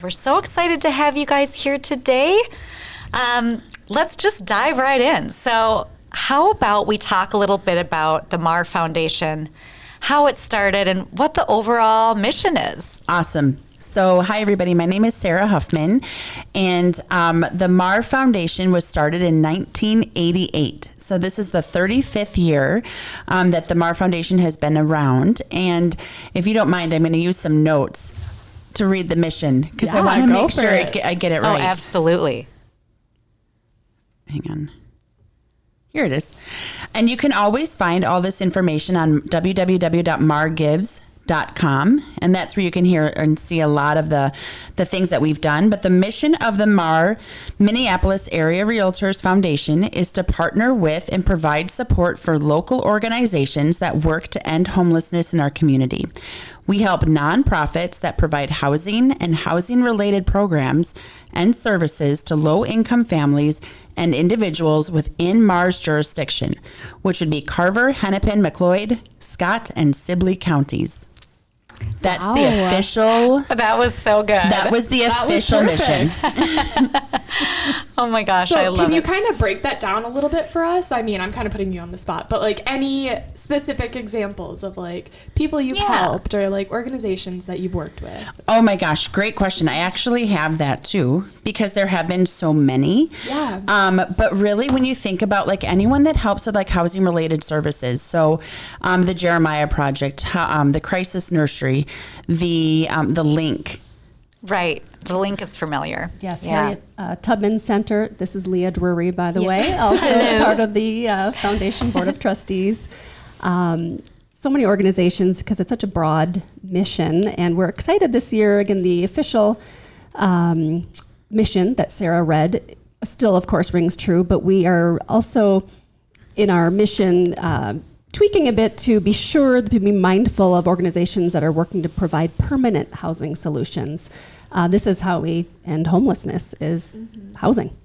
We're so excited to have you guys here today. Let's just dive right in. So how about we talk a little bit about the MAR Foundation, how it started, and what the overall mission is. Awesome. So, hi, everybody. My name is Sarah Huffman, and the MAR Foundation was started in 1988. So this is the 35th year that the MAR Foundation has been around. And if you don't mind, I'm going to use some notes to read the mission because I want to make sure I get it right. Oh, absolutely. Hang on. Here it is. And you can always find all this information on www.margives.com, and that's where you can hear and see a lot of the things that we've done. But the mission of the MAR Minneapolis Area Realtors Foundation is to partner with and provide support for local organizations that work to end homelessness in our community. We help nonprofits that provide housing and housing-related programs and services to low-income families and individuals within MAR's jurisdiction, which would be Carver, Hennepin, McLeod, Scott, and Sibley counties. That's the official. That was so good. That was the official mission. Oh my gosh, I love it. Can you kind of break that down a little bit for us? I mean, I'm kind of putting you on the spot, but like any specific examples of like people you've helped or like organizations that you've worked with? Oh my gosh, great question. I actually have that too because there have been so many. Yeah. But really, when you think about like anyone that helps with like housing related services, so the Jeremiah Project, the Crisis Nursery, the Link. Right. The Link is familiar. Yes, Harriet Tubman Center. This is Leah Drury, by the way, also part of the Foundation Board of Trustees. So many organizations because it's such a broad mission, and we're excited this year. Again, the official mission that Sarah read still, of course, rings true, but we are also in our mission tweaking a bit to be sure to be mindful of organizations that are working to provide permanent housing solutions. This is how we end homelessness is housing.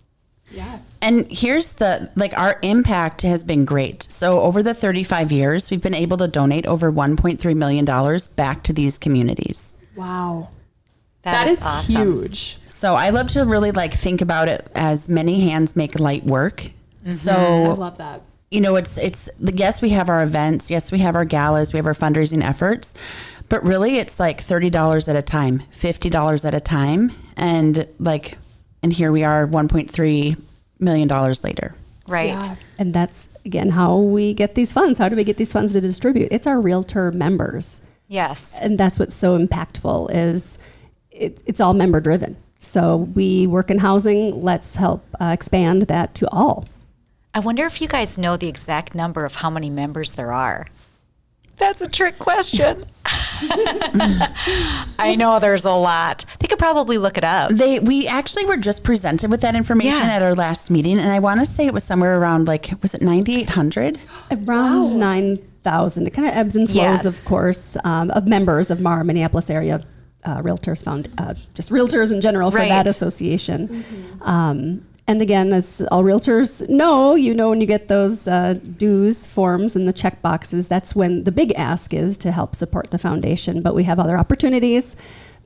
Yeah. And here's our impact has been great. So over the 35 years, we've been able to donate over $1.3 million back to these communities. Wow. That is awesome. Huge. So I love to really think about it as many hands make light work. Mm-hmm. So I love that. You know, yes, we have our events. Yes, we have our galas. We have our fundraising efforts. But really, it's like $30 at a time, $50 at a time. And here we are $1.3 million later. Right. Yeah. And that's, again, how we get these funds. How do we get these funds to distribute? It's our realtor members. Yes. And that's what's so impactful is it's all member driven. So we work in housing. Let's help expand that to all. I wonder if you guys know the exact number of how many members there are. That's a trick question. I know there's a lot. They could probably look it up. We actually were just presented with that information at our last meeting, and I want to say it was somewhere around was it 9,800? Around 9,000. It kind of ebbs and flows, of course, of members of MAR, Minneapolis Area Realtors just realtors in general for that association. Mm-hmm. And again, as all realtors know, when you get those dues forms and the check boxes, that's when the big ask is to help support the foundation. But we have other opportunities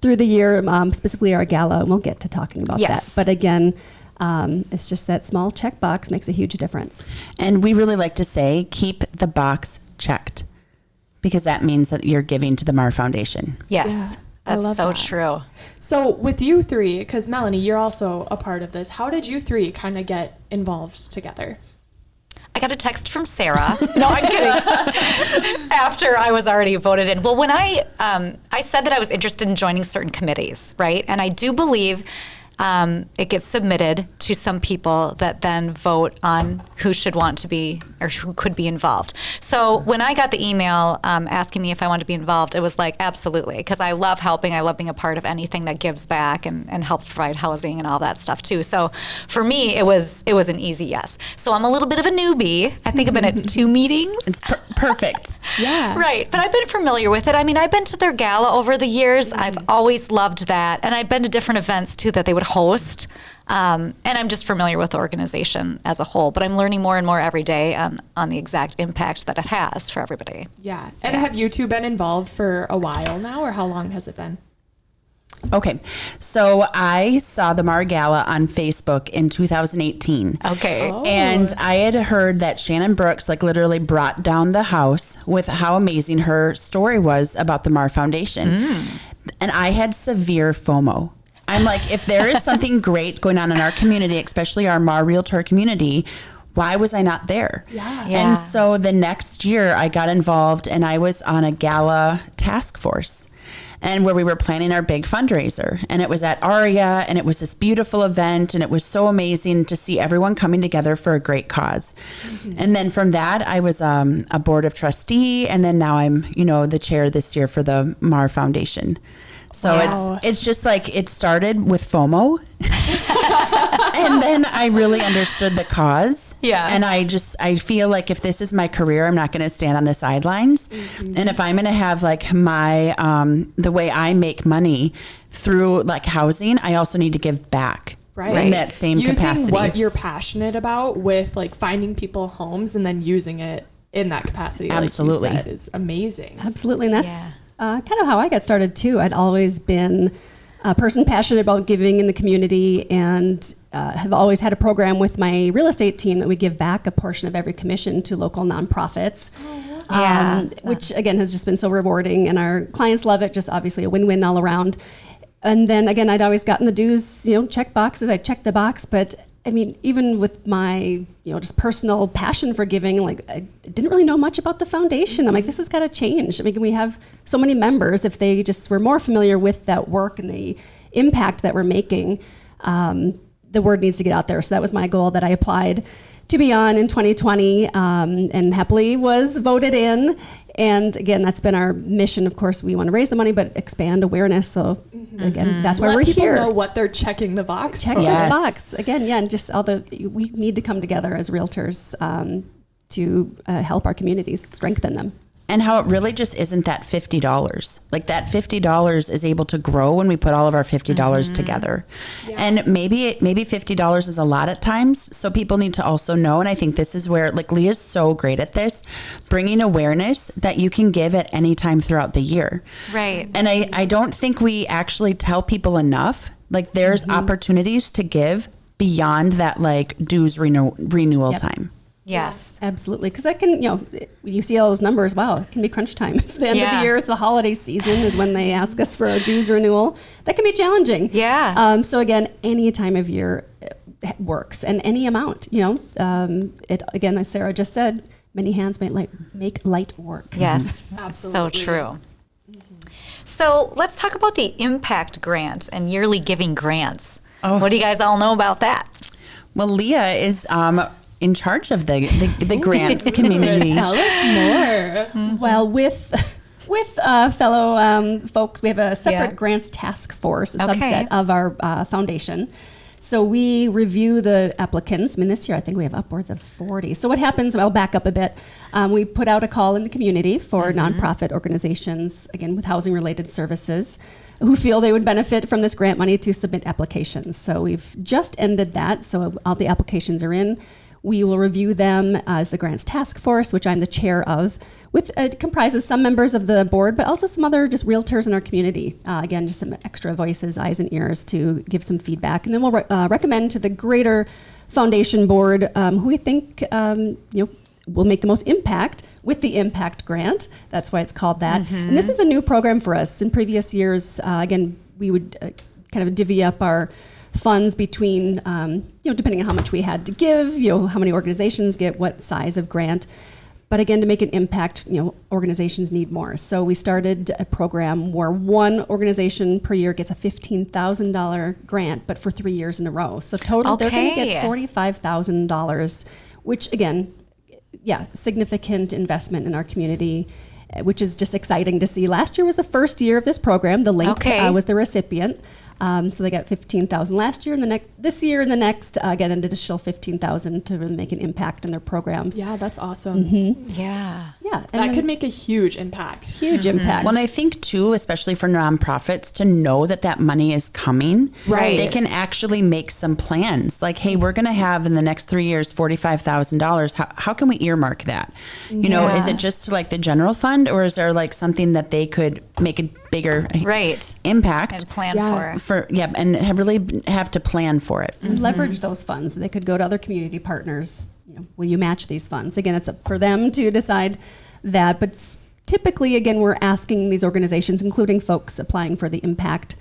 through the year, specifically our gala, and we'll get to talking about that. But again, it's just that small check box makes a huge difference. And we really like to say, keep the box checked, because that means that you're giving to the MAR Foundation. Yes. Yeah. That's so true. So with you three, because Melanie, you're also a part of this, how did you three kind of get involved together? I got a text from Sarah. No, I'm kidding. After I was already voted in. Well, when I said that I was interested in joining certain committees, right? And I do believe it gets submitted to some people that then vote on who should want to be or who could be involved. So when I got the email asking me if I wanted to be involved, it was like, absolutely, because I love helping. I love being a part of anything that gives back and helps provide housing and all that stuff too. So for me, it was an easy yes. So I'm a little bit of a newbie. I think I've been at 2 meetings. It's perfect. Yeah. Right. But I've been familiar with it. I mean, I've been to their gala over the years. I've always loved that. And I've been to different events too that they would host. And I'm just familiar with the organization as a whole, but I'm learning more and more every day on the exact impact that it has for everybody. Yeah. And have you two been involved for a while now, or how long has it been? Okay, so I saw the Mar Gala on Facebook in 2018. Okay. And I had heard that Shannon Brooks like literally brought down the house with how amazing her story was about the Mar Foundation. And I had severe FOMO. I'm like, if there is something great going on in our community, especially our Mar Realtor community, why was I not there? Yeah. And so the next year I got involved and I was on a gala task force. And where we were planning our big fundraiser, and it was at Aria, and it was this beautiful event, and it was so amazing to see everyone coming together for a great cause. And then from that, I was a board of trustee, and then now I'm, the chair this year for the Mar Foundation. So it's just like it started with FOMO. And then I really understood the cause. Yeah. And I feel like if this is my career, I'm not going to stand on the sidelines. And if I'm going to have like my, the way I make money through like housing, I also need to give back. Right. In that same using capacity. What you're passionate about with like finding people homes and then using it in that capacity. Absolutely. Like you said, is amazing. Absolutely. And that's kind of how I got started too. I'd always been a person passionate about giving in the community and have always had a program with my real estate team that we give back a portion of every commission to local nonprofits. Which again has just been so rewarding and our clients love it. Just obviously a win-win all around. And then again, I'd always gotten the dues, check boxes. I checked the box, but I mean, even with my, just personal passion for giving, like I didn't really know much about the foundation. I'm like, this has got to change. I mean, we have so many members. If they just were more familiar with that work and the impact that we're making, the word needs to get out there. So that was my goal that I applied to be on in 2020 and happily was voted in. And again, that's been our mission. Of course, we want to raise the money, but expand awareness. So again, that's why we're here. Let people know what they're checking the box for. Check the box. Again, and just we need to come together as realtors to help our communities, strengthen them. And how it really just isn't that $50. Like that $50 is able to grow when we put all of our $50 together. Yeah. And maybe $50 is a lot at times. So people need to also know. And I think this is where like Leah's so great at this, bringing awareness that you can give at any time throughout the year. Right. And I don't think we actually tell people enough. Like there's opportunities to give beyond that like dues renewal time. Yes, absolutely. Because I can, you see all those numbers. Wow, it can be crunch time. It's the end of the year. It's the holiday season is when they ask us for a dues renewal. That can be challenging. Yeah. So again, any time of year works and any amount, it again, as Sarah just said, many hands make light work. Yes, absolutely. So true. So let's talk about the impact grant and yearly giving grants. What do you guys all know about that? Well, Leah is in charge of the grants community. Tell us more. Well, with fellow folks, we have a separate grants task force, a subset of our foundation. So we review the applicants. I mean, this year I think we have upwards of 40. So what happens, I'll back up a bit. We put out a call in the community for nonprofit organizations, again, with housing-related services, who feel they would benefit from this grant money to submit applications. So we've just ended that. So all the applications are in. We will review them as the grants task force, which I'm the chair of, with it comprises some members of the board, but also some other just realtors in our community. Again, just some extra voices, eyes and ears to give some feedback. And then we'll recommend to the greater foundation board who we think will make the most impact with the impact grant. That's why it's called that. And this is a new program for us. In previous years, again, we would kind of divvy up our funds between, depending on how much we had to give, how many organizations get what size of grant. But again, to make an impact, organizations need more. So we started a program where one organization per year gets a $15,000 grant, but for 3 years in a row. So total, they're going to get $45,000, which again, significant investment in our community, which is just exciting to see. Last year was the first year of this program. The Link was the recipient. So they got $15,000 last year, and this year and the next, again, an additional $15,000 to really make an impact in their programs. Yeah, that's awesome. Yeah. Yeah, that could make a huge impact. Huge impact. Well, and I think too, especially for nonprofits, to know that money is coming, right? They can actually make some plans. Like, hey, we're going to have in the next 3 years $45,000. How can we earmark that? You know, is it just to like the general fund, or is there like something that they could make a bigger impact and plan for and really have to plan for it and leverage those funds? They could go to other community partners. Will you match these funds? Again, it's up for them to decide that, but typically, again, we're asking these organizations, including folks applying for the impact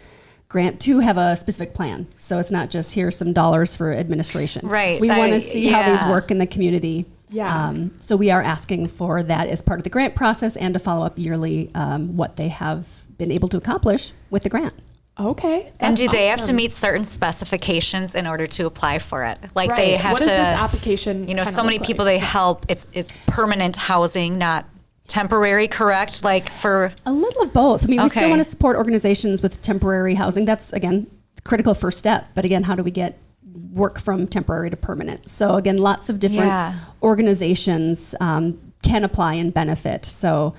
grant, to have a specific plan. So it's not just here's some dollars for administration. Right. We want to see how these work in the community. Yeah. So we are asking for that as part of the grant process, and to follow up yearly what they have been able to accomplish with the grant. Okay. And do they have to meet certain specifications in order to apply for it? Like they have what to. What does this application? So many people they help. It's permanent housing, not temporary. Correct? Like for a little of both. I mean, we still want to support organizations with temporary housing. That's again critical first step. But again, how do we get work from temporary to permanent? So again, lots of different organizations can apply and benefit. So.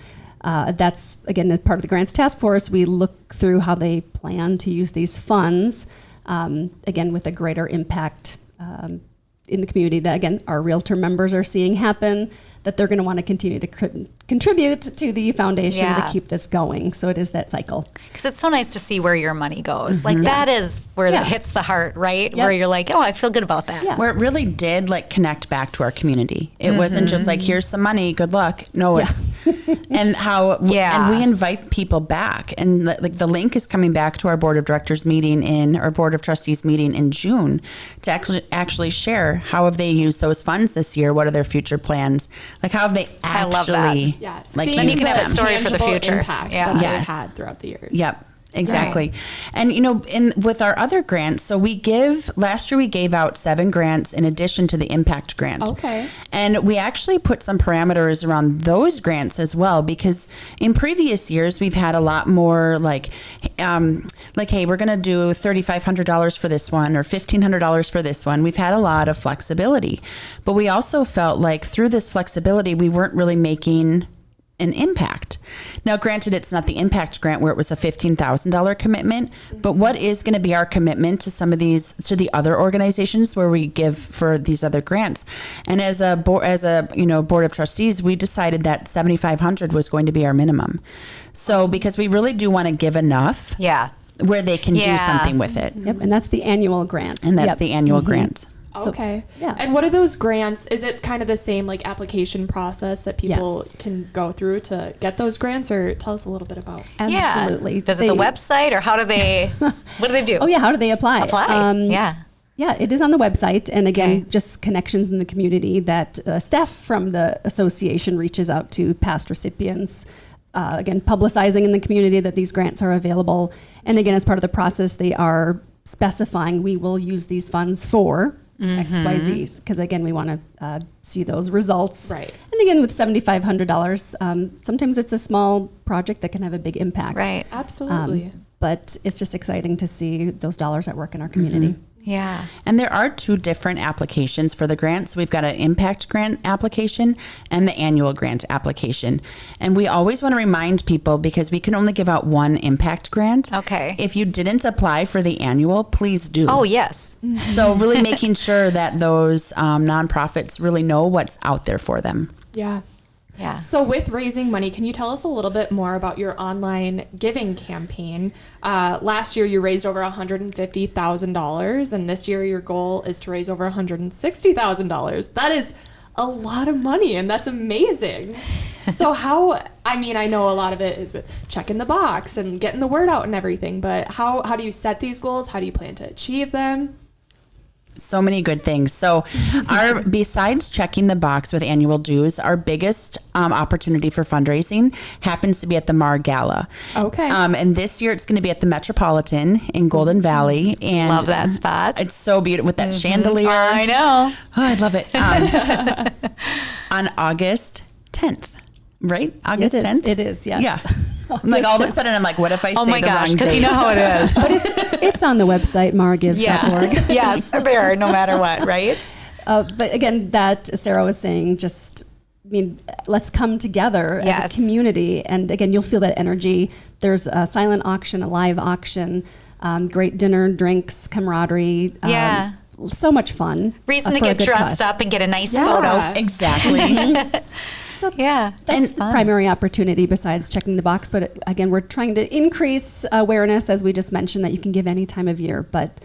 That's, again, as part of the grants task force, we look through how they plan to use these funds, again, with a greater impact in the community that, again, our realtor members are seeing happen, that they're going to want to continue to contribute to the foundation to keep this going. So it is that cycle. Because it's so nice to see where your money goes. Like that is where it hits the heart, right? Where you're like, oh, I feel good about that. Where it really did like connect back to our community. It wasn't just like, here's some money, good luck. No, it's and how and we invite people back, and like the link is coming back to our board of directors meeting our board of trustees meeting in June to actually share how have they used those funds this year, what are their future plans, like how have they actually like then you can have a story for the future impact that they had throughout the years. Yep. Exactly. Right. And with our other grants, so last year we gave out 7 grants in addition to the impact grant. Okay. And we actually put some parameters around those grants as well, because in previous years we've had a lot more like, hey, we're going to do $3,500 for this one or $1,500 for this one. We've had a lot of flexibility, but we also felt like through this flexibility, we weren't really making an impact. Now, granted, it's not the impact grant where it was a $15,000 commitment, but what is going to be our commitment to some of these, to the other organizations where we give for these other grants? And as a board of trustees, we decided that $7,500 was going to be our minimum. So because we really do want to give enough, where they can do something with it. Yep, and that's the annual grant. And that's the annual grant. Okay. So, And what are those grants? Is it kind of the same like application process that people can go through to get those grants, or tell us a little bit about? Absolutely. Visit the website, or how do they, what do they do? Oh yeah. How do they apply? Yeah, it is on the website. And again, just connections in the community that staff from the association reaches out to past recipients. Again, publicizing in the community that these grants are available. And again, as part of the process, they are specifying we will use these funds for XYZ, because again, we want to see those results. Right. And again, with $7,500, sometimes it's a small project that can have a big impact. Right. Absolutely. But it's just exciting to see those dollars at work in our community. Yeah. And there are 2 different applications for the grants. We've got an impact grant application and the annual grant application. And we always want to remind people, because we can only give out 1 impact grant. Okay. If you didn't apply for the annual, please do. Oh, yes. So really making sure that those nonprofits really know what's out there for them. Yeah. Yeah. So with raising money, can you tell us a little bit more about your online giving campaign? Last year you raised over $150,000, and this year your goal is to raise over $160,000. That is a lot of money, and that's amazing. So I know a lot of it is with checking the box and getting the word out and everything, but how do you set these goals? How do you plan to achieve them? So many good things. So besides checking the box with annual dues, our biggest opportunity for fundraising happens to be at the Mar Gala. Okay. And this year it's going to be at the Metropolitan in Golden Valley. And love that spot. It's so beautiful with that chandelier. I know. Oh, I love it. On August 10th, right? August 10th? It is, yes. Yeah. I'm like, all of a sudden, I'm like, what if I say the wrong date? Because you know how it is. But it's on the website, maragives.org. Yes, there, no matter what, right? But again, that Sarah was saying, let's come together as a community. And again, you'll feel that energy. There's a silent auction, a live auction, great dinner, drinks, camaraderie. So much fun. Reason to get dressed up and get a nice photo. Exactly. So that's the primary opportunity besides checking the box. But again, we're trying to increase awareness, as we just mentioned, that you can give any time of year. But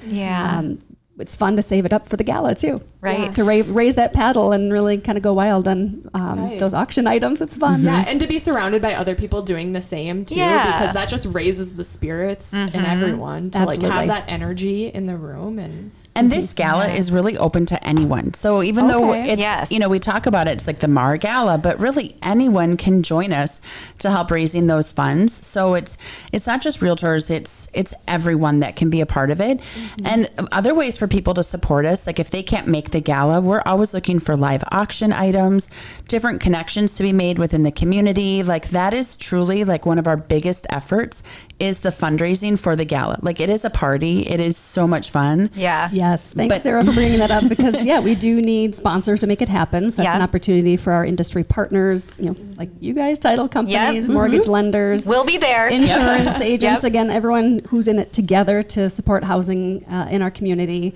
it's fun to save it up for the gala too. Right. Yes. To raise that paddle and really kind of go wild on those auction items. It's fun. Yeah, and to be surrounded by other people doing the same too, because that just raises the spirits in everyone to like have that energy in the room. And this gala is really open to anyone. So even though it's, we talk about it, it's like the MAR Gala, but really anyone can join us to help raising those funds. So it's not just realtors, it's everyone that can be a part of it. And other ways for people to support us, like if they can't make the gala, we're always looking for live auction items, different connections to be made within the community. Like that is truly like one of our biggest efforts is the fundraising for the gala. Like it is a party. It is so much fun. Yeah. Yes. Thanks, Sarah, for bringing that up because we do need sponsors to make it happen. So that's an opportunity for our industry partners, like you guys, title companies, mortgage lenders. We'll be there. Insurance agents. Again, everyone who's in it together to support housing in our community.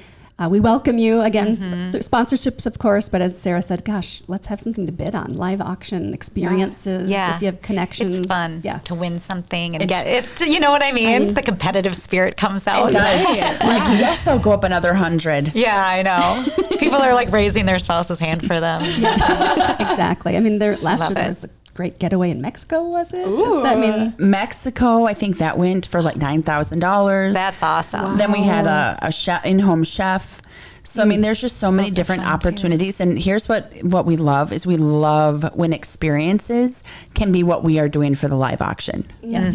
We welcome you again through sponsorships, of course, but as Sarah said, gosh, let's have something to bid on. Live auction experiences. If you have connections. It's fun to win something and get it. You know what I mean? The competitive spirit comes out. It does. Like, yes, I'll go up another 100. Yeah, I know. People are like raising their spouse's hand for them. Exactly. I mean, last year there was a great getaway in Mexico, was it? Does that mean Mexico? I think that went for like $9,000. That's awesome. Wow. Then we had a chef, in-home chef. So, I mean, there's just so many different opportunities. And here's what we love is we love when experiences can be what we are doing for the live auction. Yes.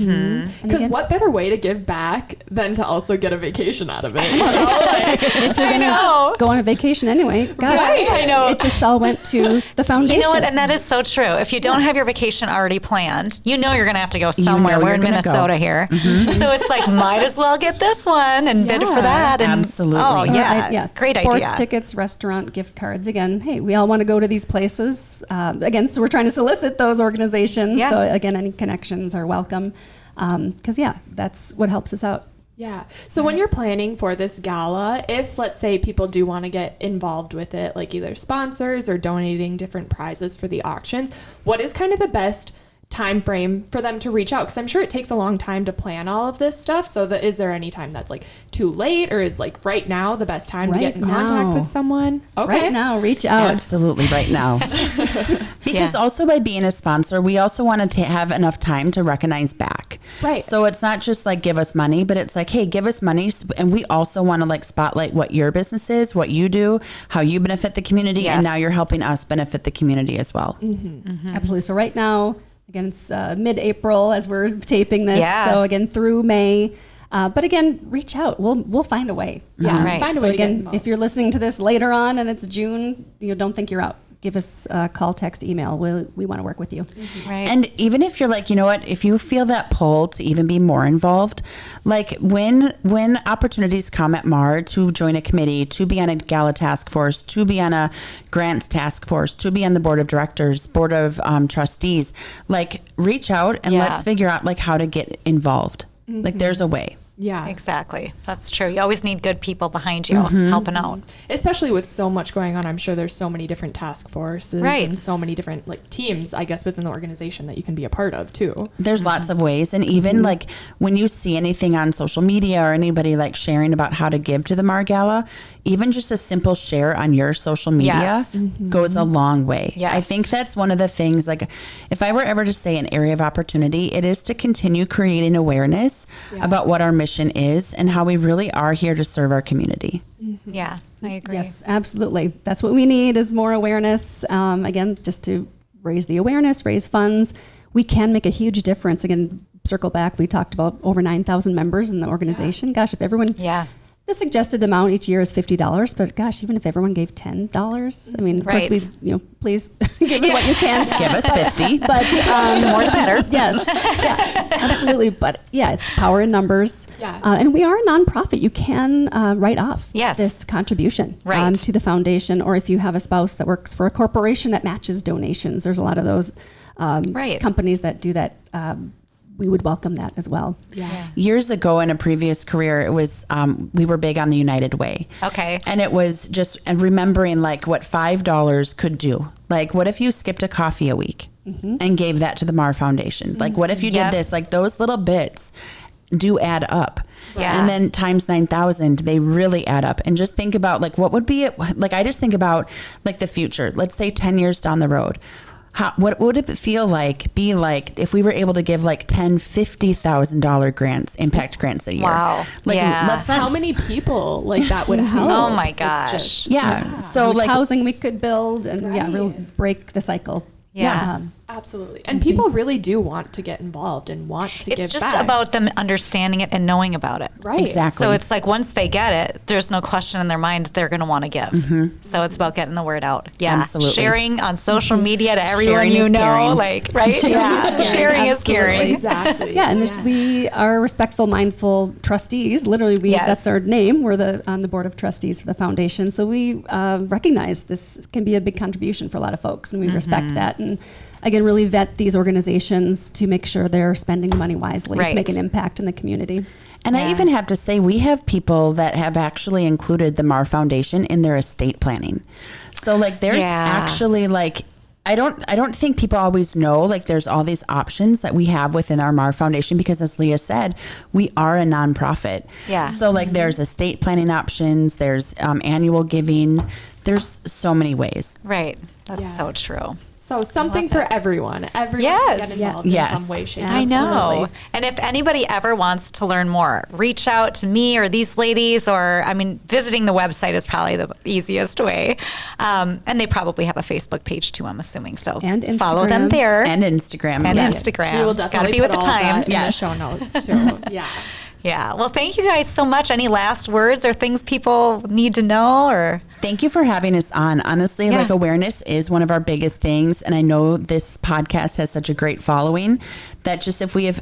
Because what better way to give back than to also get a vacation out of it? If you're going to go on a vacation anyway, gosh, I know. It just all went to the foundation. You know what? And that is so true. If you don't have your vacation already planned, you're going to have to go somewhere. We're in Minnesota here. So it's like, might as well get this one and bid for that. And, absolutely. Oh, yeah. Great idea. Sports tickets, restaurant gift cards. Again, hey, we all want to go to these places. Again, so we're trying to solicit those organizations. So again, any connections are welcome. Because that's what helps us out. Yeah. So when you're planning for this gala, if let's say people do want to get involved with it, like either sponsors or donating different prizes for the auctions, what is kind of the best time frame for them to reach out? Because I'm sure it takes a long time to plan all of this stuff. So is there any time that's like too late, or is like right now the best time to get in contact with someone? Okay. Right now, reach out. Absolutely, right now. Because also by being a sponsor, we also want to have enough time to recognize back. Right. So it's not just like give us money, but it's like, hey, give us money. And we also want to like spotlight what your business is, what you do, how you benefit the community. And now you're helping us benefit the community as well. Absolutely. So right now, again, it's mid-April as we're taping this. So again, through May. But again, reach out. We'll find a way. Yeah, right. Find a way again, to get involved. If you're listening to this later on and it's June, don't think you're out. Give us a call, text, email. We want to work with you. Right. And even if you're like, you know what, if you feel that pull to even be more involved, like when opportunities come at MAR to join a committee, to be on a gala task force, to be on a grants task force, to be on the board of directors, board of trustees, like reach out and let's figure out like how to get involved. Like there's a way. Yeah, exactly. That's true. You always need good people behind you helping out. Especially with so much going on, I'm sure there's so many different task forces and so many different like teams, I guess, within the organization that you can be a part of too. There's lots of ways. And even like when you see anything on social media or anybody like sharing about how to give to the MAR Gala, even just a simple share on your social media goes a long way. I think that's one of the things, like if I were ever to say an area of opportunity, it is to continue creating awareness about what our mission is and how we really are here to serve our community. Yeah, I agree. Yes, absolutely. That's what we need is more awareness. Again, just to raise the awareness, raise funds. We can make a huge difference. Again, circle back, we talked about over 9,000 members in the organization. Gosh, if everyone The suggested amount each year is $50, but gosh, even if everyone gave $10, I mean, of course, please give us what you can. Give us 50. But the more the better. Yes, yeah, absolutely. But yeah, it's power in numbers. Yeah. And we are a nonprofit. You can write off this contribution to the foundation, or if you have a spouse that works for a corporation that matches donations, there's a lot of those companies that do that. We would welcome that as well. Yeah. Years ago in a previous career, it was, we were big on the United Way. Okay. And it was just remembering like what $5 could do. Like, what if you skipped a coffee a week and gave that to the Mar Foundation? Like, what if you did this? Like, those little bits do add up. Yeah. And then times 9,000, they really add up. And just think about like, what would be it? Like, I just think about like the future, let's say 10 years down the road. What would it be like if we were able to give like $50,000 grants, impact grants a year? Wow. Like, how many people like that would help? Oh my gosh. So like like housing we could build and really break the cycle. Yeah. Absolutely. And people really do want to get involved and want to give back. It's just about them understanding it and knowing about it. Right. Exactly. So it's like once they get it, there's no question in their mind that they're going to want to give. So it's about getting the word out. Yeah. Absolutely. Sharing on social media to everyone Sharing you is know. caring. Like, right? Sharing is caring. Exactly. Yeah, and we are respectful, mindful trustees. Literally, that's our name. We're on the board of trustees for the foundation. So we recognize this can be a big contribution for a lot of folks, and we respect that. And again, really vet these organizations to make sure they're spending the money wisely to make an impact in the community. And I even have to say, we have people that have actually included the Mar Foundation in their estate planning. So like there's actually like, I don't think people always know, like there's all these options that we have within our Mar Foundation, because as Leah said, we are a nonprofit. Yeah. So like there's estate planning options, there's annual giving, there's so many ways. Right. That's so true. So something for everyone. Everyone can get involved in some way, shape, I know. And if anybody ever wants to learn more, reach out to me or these ladies, or visiting the website is probably the easiest way. And they probably have a Facebook page too, I'm assuming. So and Instagram. Follow them there. And Instagram. And Instagram. We will definitely Gotta be with the times. In the show notes too. Yeah. Yeah. Well, thank you guys so much. Any last words or things people need to know? Or thank you for having us on. Honestly, like awareness is one of our biggest things. And I know this podcast has such a great following that just if we have,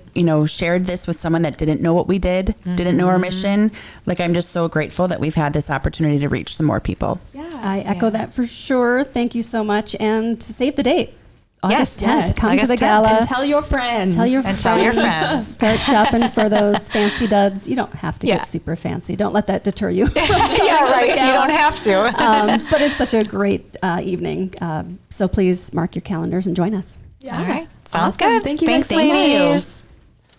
shared this with someone that didn't know what we did, didn't know our mission, like I'm just so grateful that we've had this opportunity to reach some more people. Yeah. I echo that for sure. Thank you so much. And to save the date. August 10th. Come August to the 10th. gala. And tell your friends. Tell your friends. Start shopping for those fancy duds. You don't have to get super fancy. Don't let that deter you. Right. You don't have to. But it's such a great evening. So please mark your calendars and join us. Yeah. All right. Sounds Awesome. good. Thank you. Thanks, guys so much. ladies.